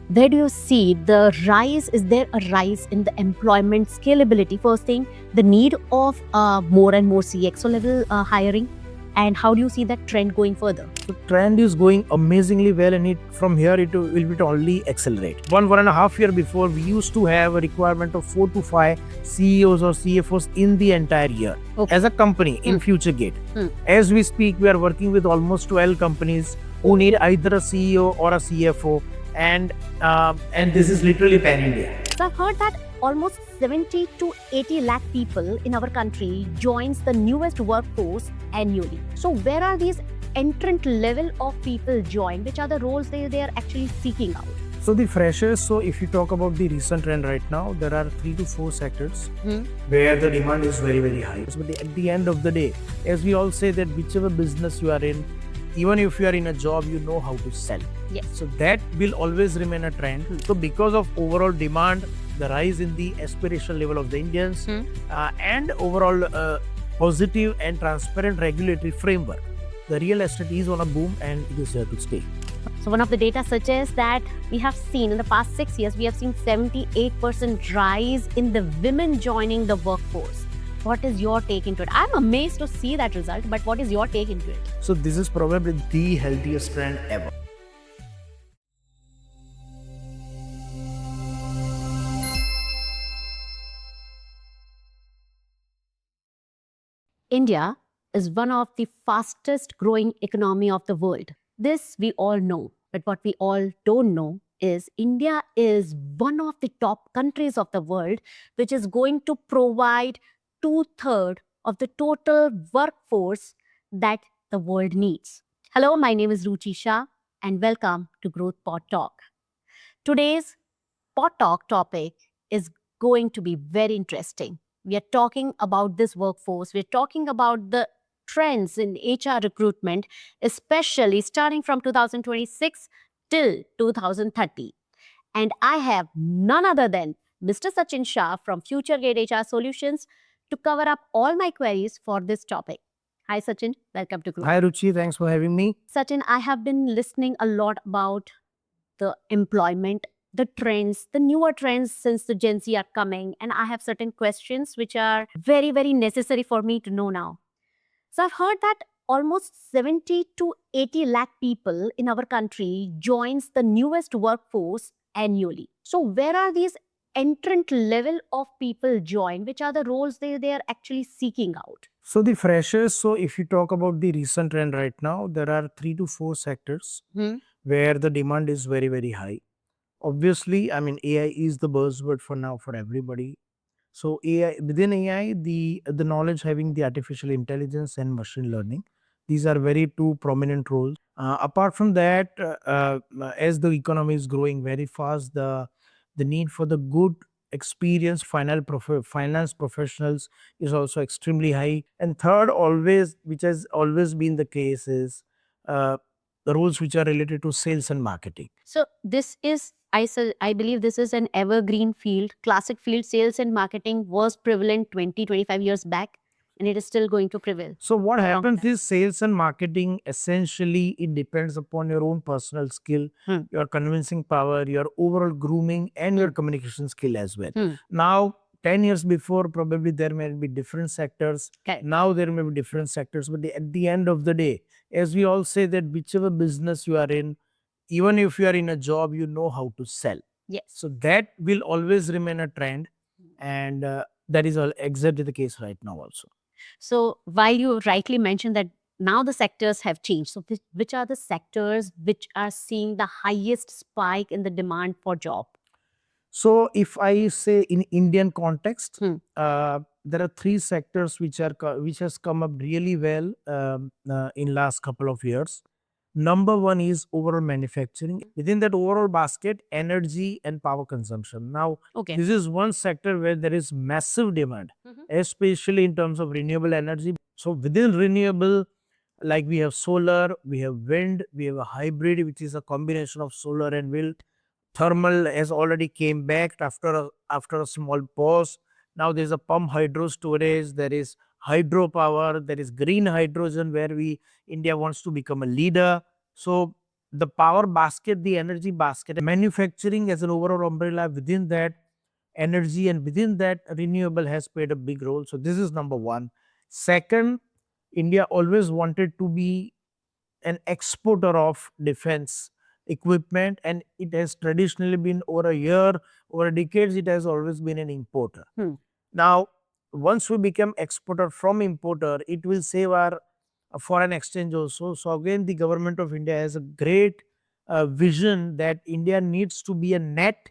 Where do you see the rise? Is there a rise in the employment scalability? First thing, the need of more and more CXO level hiring, and how do you see that trend going further? The trend is going amazingly well, and from here it will only accelerate. 1.5 years before, we used to have a requirement of 4 to 5 CEOs or CFOs in the entire year. Okay. As a company in FutureGate, as we speak, we are working with almost 12 companies who need either a CEO or a CFO, and this is literally pan-India. So I've heard that almost 70 to 80 lakh people in our country joins the newest workforce annually. So where are these entrant level of people join? Which are the roles they are actually seeking out? So the freshers, so if you talk about the recent trend right now, there are 3 to 4 sectors where the demand is very, very high. But at the end of the day, as we all say, that whichever business you are in, even if you are in a job, you know how to sell. Yes. So that will always remain a trend. So because of overall demand, the rise in the aspiration level of the Indians, and overall positive and transparent regulatory framework, the real estate is on a boom and it is here to stay. So one of the data suggests that we have seen in the past 6 years, we have seen 78% rise in the women joining the workforce. What is your take into it? I'm amazed to see that result, but what is your take into it? So this is probably the healthiest trend ever. India is one of the fastest growing economy of the world. This we all know, but what we all don't know is India is one of the top countries of the world which is going to provide 2/3 of the total workforce that the world needs. Hello, my name is Ruchi Shah and welcome to Groath PodTalk. Today's PodTalk topic is going to be very interesting. We are talking about this workforce. We're talking about the trends in HR recruitment, especially starting from 2026 till 2030. And I have none other than Mr. Sachin Shah from FutureGate HR Solutions to cover up all my queries for this topic. Hi, Sachin. Welcome to Group. Hi, Ruchi. Thanks for having me. Sachin, I have been listening a lot about the employment, the trends, the newer trends since the Gen Z are coming. And I have certain questions which are very, very necessary for me to know now. So I've heard that almost 70 to 80 lakh people in our country joins the newest workforce annually. So where are these entrant level of people join? Which are the roles they are actually seeking out? So the freshers, so if you talk about the recent trend right now, there are 3 to 4 sectors where the demand is very, very high. Obviously, I mean, AI is the buzzword for now for everybody. So AI, within AI, the knowledge having the artificial intelligence and machine learning, these are very two prominent roles. Apart from that, as the economy is growing very fast, the need for the good experienced finance professionals is also extremely high. And third, always, which has always been the case, is the roles which are related to sales and marketing. So this is, I believe this is an evergreen field, classic field. Sales and marketing was prevalent 20, 25 years back, and it is still going to prevail. So what happens is sales and marketing, essentially, it depends upon your own personal skill, your convincing power, your overall grooming, and your communication skill as well. Now, 10 years before, probably there may be different sectors. Okay. Now there may be different sectors, but at the end of the day, as we all say, that whichever business you are in, even if you are in a job, you know how to sell. Yes. So that will always remain a trend, and that is exactly the case right now also. So while you rightly mentioned that now the sectors have changed, so which are the sectors which are seeing the highest spike in the demand for job? So if I say in Indian context, there are 3 sectors which has come up really well in last couple of years. Number 1 is overall manufacturing. Within that overall basket, energy and power consumption. Now, Okay. this is one sector where there is massive demand, especially in terms of renewable energy. So within renewable, like we have solar, we have wind, we have a hybrid, which is a combination of solar and wind. Thermal has already came back after a small pause. Now there's a pump hydro storage, there is hydropower, there is green hydrogen where India wants to become a leader. So the power basket, the energy basket, manufacturing as an overall umbrella, within that energy and within that renewable has played a big role. So this is number one. Second, India always wanted to be an exporter of defense equipment, and it has traditionally been over a year, over decades, it has always been an importer. Now, once we become exporter from importer, it will save our foreign exchange also. So again, the government of India has a great vision that India needs to be a net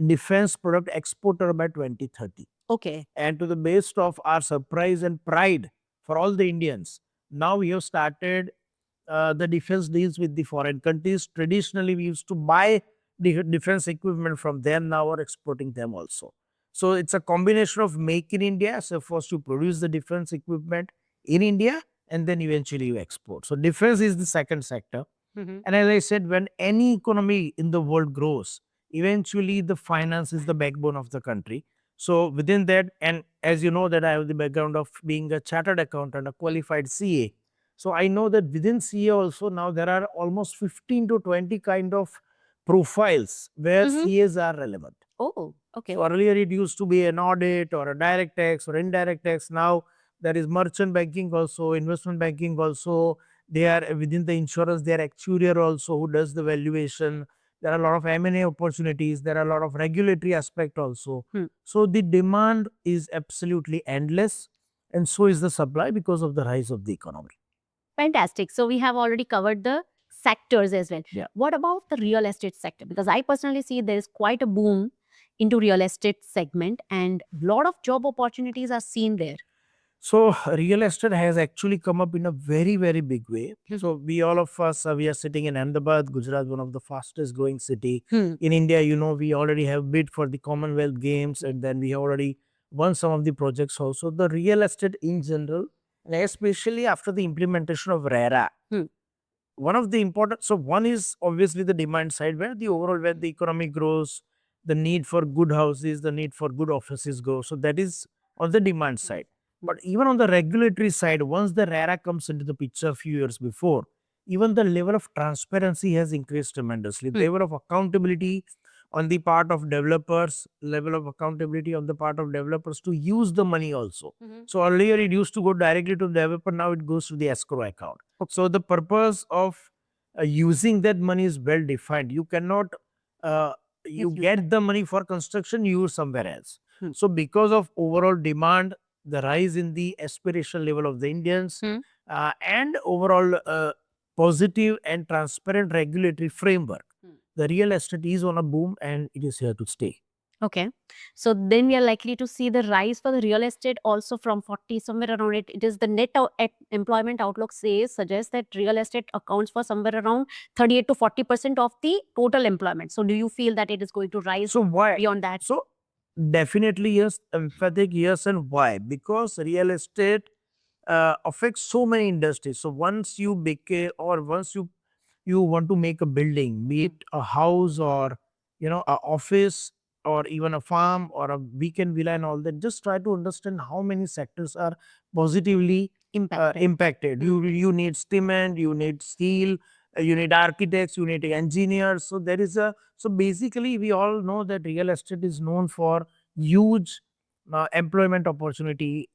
defense product exporter by 2030. Okay. And to the best of our surprise and pride for all the Indians, now we have started the defense deals with the foreign countries. Traditionally, we used to buy the defense equipment from them, now are exporting them also. So it's a combination of make in India, so first you produce the defense equipment in India and then eventually you export. So defense is the second sector. And as I said, when any economy in the world grows, eventually the finance is the backbone of the country. So within that, and as you know that I have the background of being a chartered accountant, a qualified CA. So I know that within CA also now there are almost 15 to 20 kind of profiles where CAs are relevant. Oh, okay. So earlier it used to be an audit or a direct tax or indirect tax. Now there is merchant banking also, investment banking also. They are within the insurance, they are actuarial also who does the valuation. There are a lot of M&A opportunities. There are a lot of regulatory aspect also. So the demand is absolutely endless, and so is the supply because of the rise of the economy. Fantastic. So we have already covered the sectors as well. Yeah. What about the real estate sector? Because I personally see there is quite a boom into real estate segment and a lot of job opportunities are seen there. So real estate has actually come up in a very, very big way. So we all of us, we are sitting in Ahmedabad, Gujarat, one of the fastest growing city. In India, you know, we already have bid for the Commonwealth Games and then we have already won some of the projects also. The real estate in general, and especially after the implementation of RERA, one of the important, so one is obviously the demand side where the overall, when the economy grows, the need for good houses, the need for good offices go. So that is on the demand side. But even on the regulatory side, once the RERA comes into the picture a few years before, even the level of transparency has increased tremendously. The level of accountability on the part of developers, level of accountability on the part of developers to use the money also. So earlier it used to go directly to the developer, now it goes to the escrow account. So the purpose of using that money is well defined. You cannot, you get the money for construction, use somewhere else. So because of overall demand, the rise in the aspiration level of the Indians, and overall positive and transparent regulatory framework, the real estate is on a boom and it is here to stay. Okay. So then we are likely to see the rise for the real estate also from 40, somewhere around it. It is the net employment outlook suggests that real estate accounts for somewhere around 38 to 40% of the total employment. So do you feel that it is going to rise So why? beyond that? So definitely yes, emphatic yes. And why? Because real estate affects so many industries. So once you became, or once you want to make a building, be it a house or you know a office or even a farm or a weekend villa and all that, just try to understand how many sectors are positively impacted. You need cement, you need steel, you need architects, you need engineers. So there is a, so basically we all know that real estate is known for huge employment opportunity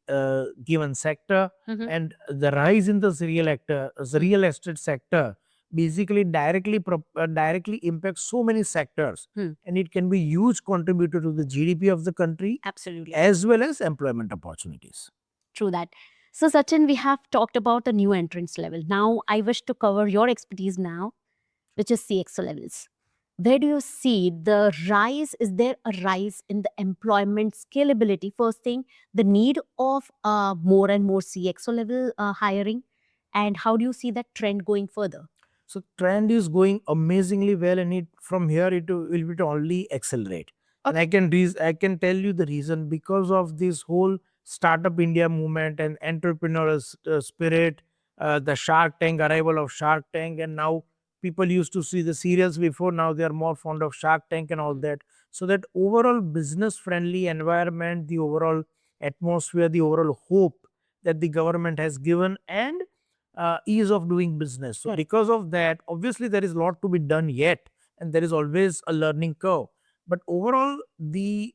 given sector, and the rise in this real estate sector basically directly impacts so many sectors, and it can be huge contributor to the GDP of the country. Absolutely. As well as employment opportunities. True that. So Sachin, we have talked about the new entrance level. Now I wish to cover your expertise now, which is CXO levels. Where do you see the rise? Is there a rise in the employment scalability? First thing, the need of more and more CXO level hiring, and how do you see that trend going further? So trend is going amazingly well, and it from here it will only accelerate. And I can tell you the reason, because of this whole startup India movement and entrepreneurial spirit, the Shark Tank, arrival of Shark Tank, and now people used to see the serials before, now they are more fond of Shark Tank and all that. So that overall business friendly environment, the overall atmosphere, the overall hope that the government has given, and ease of doing business. So because of that, obviously there is a lot to be done yet, and there is always a learning curve. But overall, the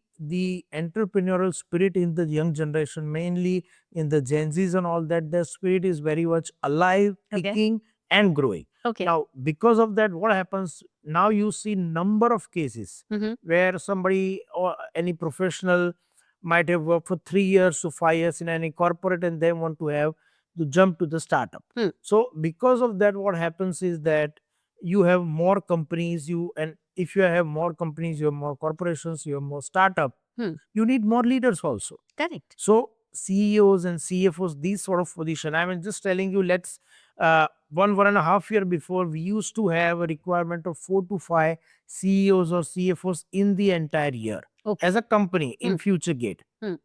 entrepreneurial spirit in the young generation, mainly in the Gen Zs and all that, the spirit is very much alive, kicking, and growing. Now, because of that, what happens now? You see number of cases where somebody or any professional might have worked for 3 years to 5 years in any corporate, and they want to have to jump to the startup. So because of that, what happens is that you have more companies, and if you have more companies, you have more corporations, you have more startup, you need more leaders also. Correct. So CEOs and CFOs, these sort of position. I mean, just telling you, let's 1.5 year before, we used to have a requirement of 4 to 5 CEOs or CFOs in the entire year as a company in Future Gate.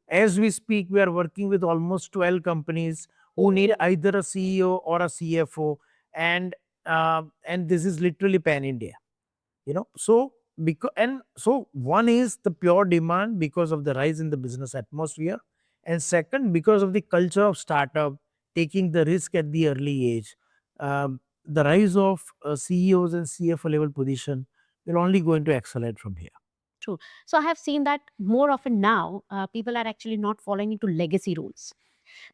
As we speak, we are working with almost 12 companies who need either a CEO or a CFO, and this is literally pan India. So one is the pure demand because of the rise in the business atmosphere, and second, because of the culture of startup taking the risk at the early age. The rise of CEOs and CFO level position will only going to accelerate from here. True. So I have seen that more often now, people are actually not falling into legacy roles.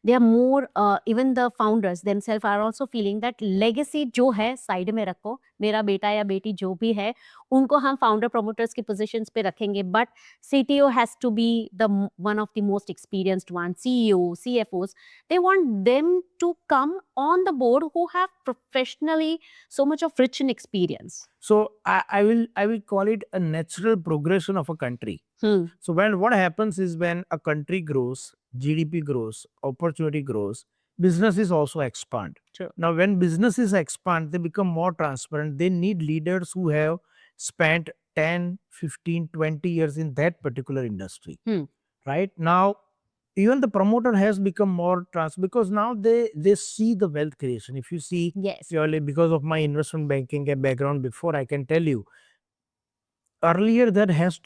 They are more, even the founders themselves are also feeling that legacy जो है side में रखो, मेरा बेटा या बेटी जो भी है उनको हम founder promoters की positions पे रखेंगे, but CTO has to be the one of the most experienced one, CEO, CFOs. They want them to come on the board who have professionally so much of rich in experience. So I will call it a natural progression of a country. So what happens is, when a country grows, GDP grows, opportunity grows, businesses also expand. True. Now, when businesses expand, they become more transparent. They need leaders who have spent 10, 15, 20 years in that particular industry. Right now, even the promoter has become more because now they see the wealth creation. If you see, Yes. purely because of my investment banking background before, I can tell you, earlier there used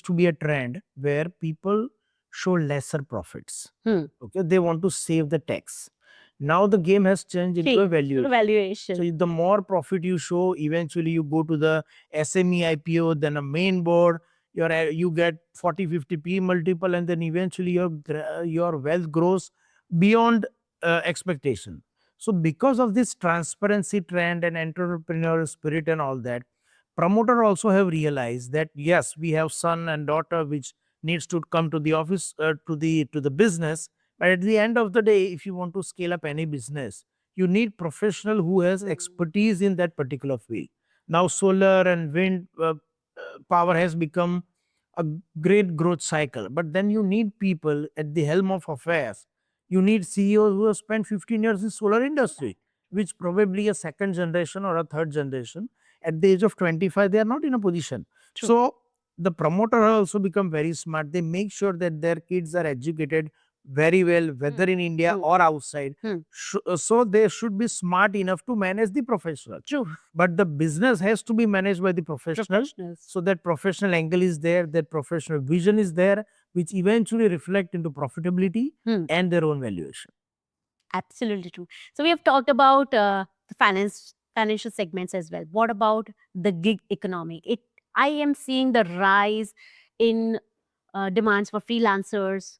to be a trend where people show lesser profits. Okay, they want to save the tax. Now the game has changed into a valuation. So the more profit you show, eventually you go to the SME IPO, then a main board, you get 40-50 P multiple, and then eventually your wealth grows beyond expectation. So because of this transparency trend and entrepreneurial spirit and all that, promoter also have realized that yes, we have son and daughter which needs to come to the office, to the business. But at the end of the day, if you want to scale up any business, you need professional who has expertise in that particular field. Now solar and wind power has become a great growth cycle, but then you need people at the helm of affairs. You need CEOs who have spent 15 years in solar industry, which probably a second generation or a third generation, at the age of 25, they are not in a position. True. So the promoter has also become very smart. They make sure that their kids are educated very well, whether in India or outside. So they should be smart enough to manage the professional. True. But the business has to be managed by the professionals. So that professional angle is there, that professional vision is there, which eventually reflect into profitability and their own valuation. Absolutely true. So we have talked about the financial segments as well. What about the gig economy? I am seeing the rise in demands for freelancers,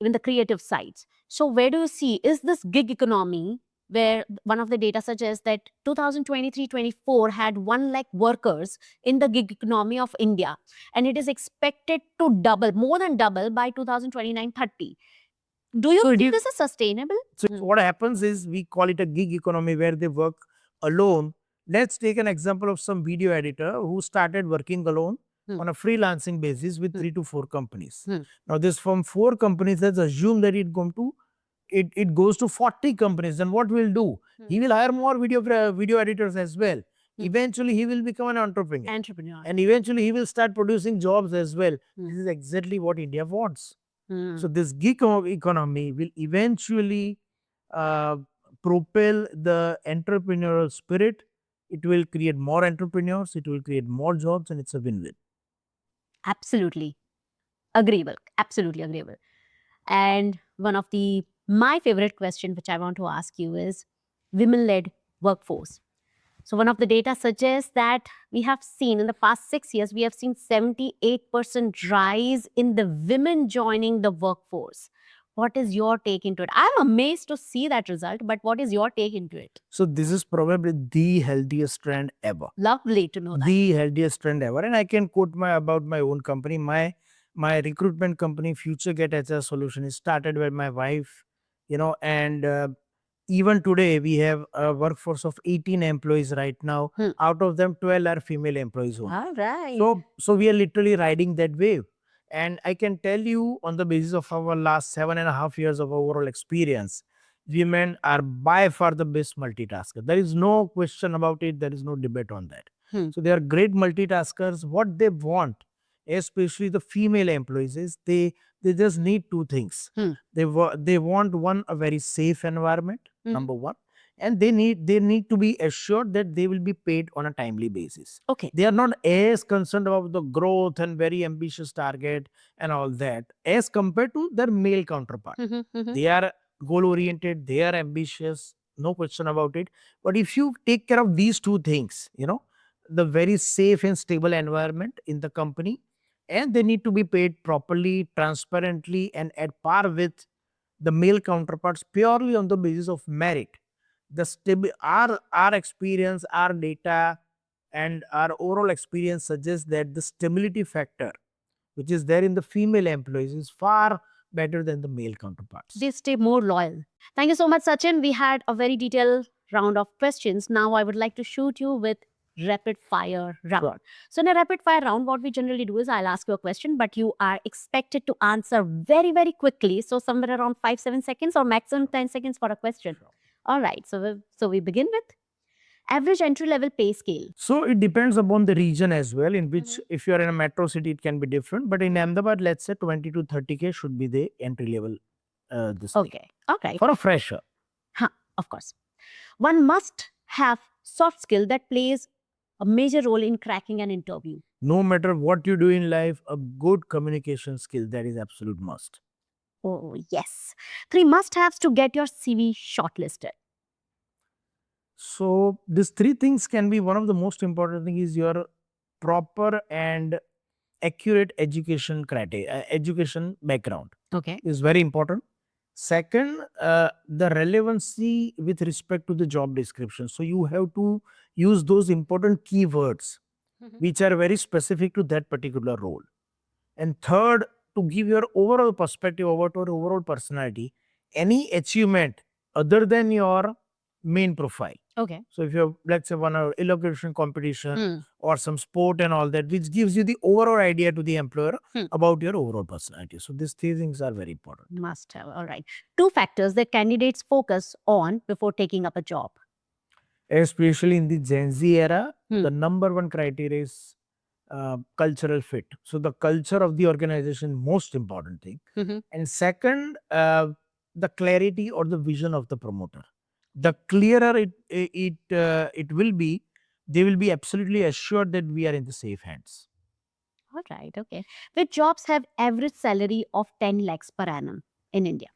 even the creative sides. So where do you see, is this gig economy, where one of the data suggests that 2023-24 had 1 lakh workers in the gig economy of India, and it is expected to double, more than double by 2029-30. Do you think this is sustainable? So what happens is, we call it a gig economy where they work alone. Let's take an example of some video editor who started working alone on a freelancing basis with 3 to 4 companies. Now this from 4 companies, let's assume that it goes to 40 companies. Then what will do? He will hire more video editors as well. Eventually he will become an entrepreneur. And eventually he will start producing jobs as well. This is exactly what India wants. So this gig economy will eventually propel the entrepreneurial spirit. It will create more entrepreneurs, it will create more jobs, and it's a win-win. Absolutely agreeable. Absolutely agreeable. And one of the My favorite question, which I want to ask you, is women led workforce. So, one of the data suggests that we have seen in the past 6 years, we have seen 78% rise in the women joining the workforce. What is your take into it? I'm amazed to see that result, but what is your take into it? So this is probably the healthiest trend ever. Lovely to know that. The healthiest trend ever. And I can quote about my own company. My recruitment company, Future Get HR Solution, is started with my wife, and even today we have a workforce of 18 employees right now. Out of them, 12 are female employees only. All right. So we are literally riding that wave. And I can tell you, on the basis of our last 7.5 years of overall experience, women are by far the best multitasker. There is no question about it. There is no debate on that. So they are great multitaskers. What they want, especially the female employees, is they just need two things. They want, one, a very safe environment, number one, and they need to be assured that they will be paid on a timely basis. Okay. They are not as concerned about the growth and very ambitious target and all that as compared to their male counterpart. They are goal oriented, they are ambitious, no question about it. But if you take care of these two things, the very safe and stable environment in the company, and they need to be paid properly, transparently, and at par with the male counterparts purely on the basis of merit. Our experience, our data, and our overall experience suggests that the stability factor which is there in the female employees is far better than the male counterparts. They stay more loyal. Thank you so much, Sachin. We had a very detailed round of questions. Now I would like to shoot you with rapid fire round. Sure. So in a rapid fire round, what we generally do is I'll ask you a question, but you are expected to answer very, very quickly. So somewhere around 5-7 seconds or maximum 10 seconds for a question. Sure. All right. So we begin with average entry level pay scale. So it depends upon the region as well, in which if you are in a metro city, it can be different. But in Ahmedabad, let's say 20 to 30K should be the entry level this thing. Okay. All right. For a fresher. Of course. One must have soft skill that plays a major role in cracking an interview. No matter what you do in life, a good communication skill, that is absolute must. Oh, yes. 3 must-haves to get your CV shortlisted. So these three things can be, one of the most important thing is your proper and accurate education criteria, education background Okay. is very important. Second, the relevancy with respect to the job description. So you have to use those important keywords which are very specific to that particular role. And third, to give your overall perspective about your overall personality, any achievement other than your main profile. Okay. So if you have, let's say, won an elocution competition or some sport and all that, which gives you the overall idea to the employer about your overall personality. So these three things are very important. Must have. All right. 2 factors that candidates focus on before taking up a job. Especially in the Gen Z era, the number one criteria is cultural fit. So the culture of the organization, most important thing. And second, the clarity or the vision of the promoter. The clearer it will be, they will be absolutely assured that we are in the safe hands. All right. Okay. Which jobs have average salary of 10 lakhs per annum in India?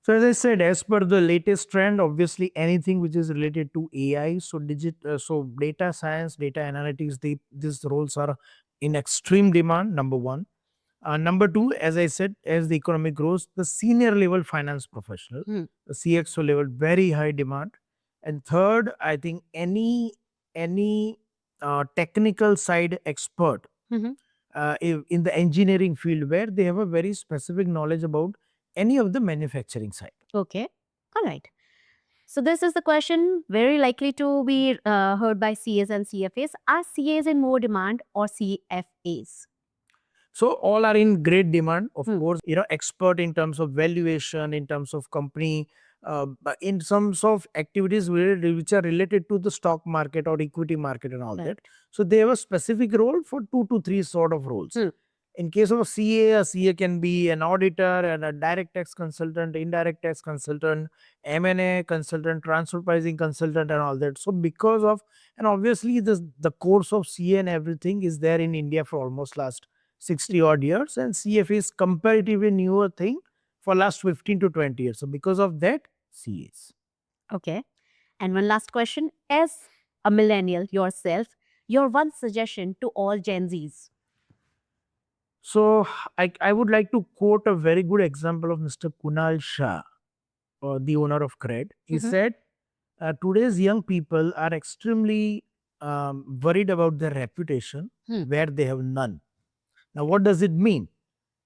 So as I said, as per the latest trend, obviously anything which is related to AI, so data science, data analytics, these roles are in extreme demand, number one. Number two, as I said, as the economy grows, the senior level finance professional, the CXO level, very high demand. And third, I think any technical side expert in the engineering field where they have a very specific knowledge about any of the manufacturing side. Okay. All right. So this is the question very likely to be heard by CAs and CFAs. Are CAs in more demand or CFAs? So all are in great demand, of course, expert in terms of valuation, in terms of company, in terms of activities which are related to the stock market or equity market and all that. So they have a specific role for 2 to 3 sort of roles. In case of a CA can be an auditor and a direct tax consultant, indirect tax consultant, M&A consultant, transfer pricing consultant and all that. So because of, and obviously the course of CA and everything is there in India for almost last 60 odd years, and CF is comparatively newer thing, for last 15 to 20 years. So because of that, CAs. Okay. And one last question. As a millennial yourself, your one suggestion to all Gen Zs. So I would like to quote a very good example of Mr. Kunal Shah, the owner of Cred. He Mhm. said, today's young people are extremely worried about their reputation where they have none. Now, what does it mean?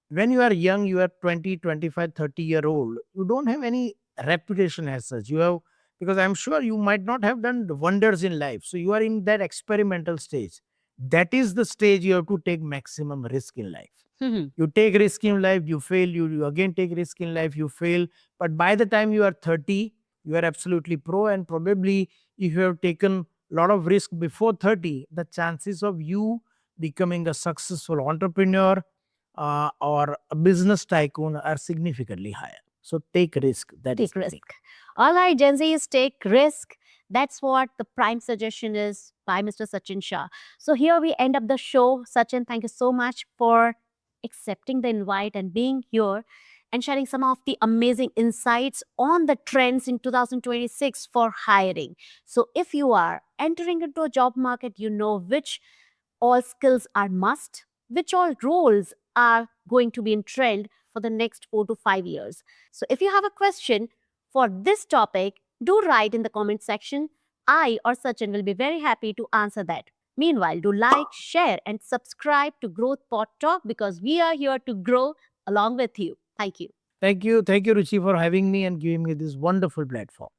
When you are young, you are 20, 25, 30-year-old, you don't have any reputation as such. You have, because I'm sure you might not have done wonders in life. So you are in that experimental stage. That is the stage you have to take maximum risk in life. Mhm. You take risk in life, you fail, you again take risk in life, you fail. But by the time you are 30, you are absolutely pro. And probably if you have taken a lot of risk before 30, the chances of you becoming a successful entrepreneur or a business tycoon are significantly higher. So take risk. That is Take the risk. thing. All right, Gen Zs, take risk. That's what the prime suggestion is by Mr. Sachin Shah. So here we end up the show. Sachin, thank you so much for accepting the invite and being here and sharing some of the amazing insights on the trends in 2026 for hiring. So if you are entering into a job market, you know which all skills are must, which all roles are going to be in trend for the next 4 to 5 years. So if you have a question for this topic, do write in the comment section. I or Sachin will be very happy to answer that. Meanwhile, do like, share, and subscribe to Growth PodTalk because we are here to grow along with you. Thank you. Thank you. Thank you, Ruchi, for having me and giving me this wonderful platform.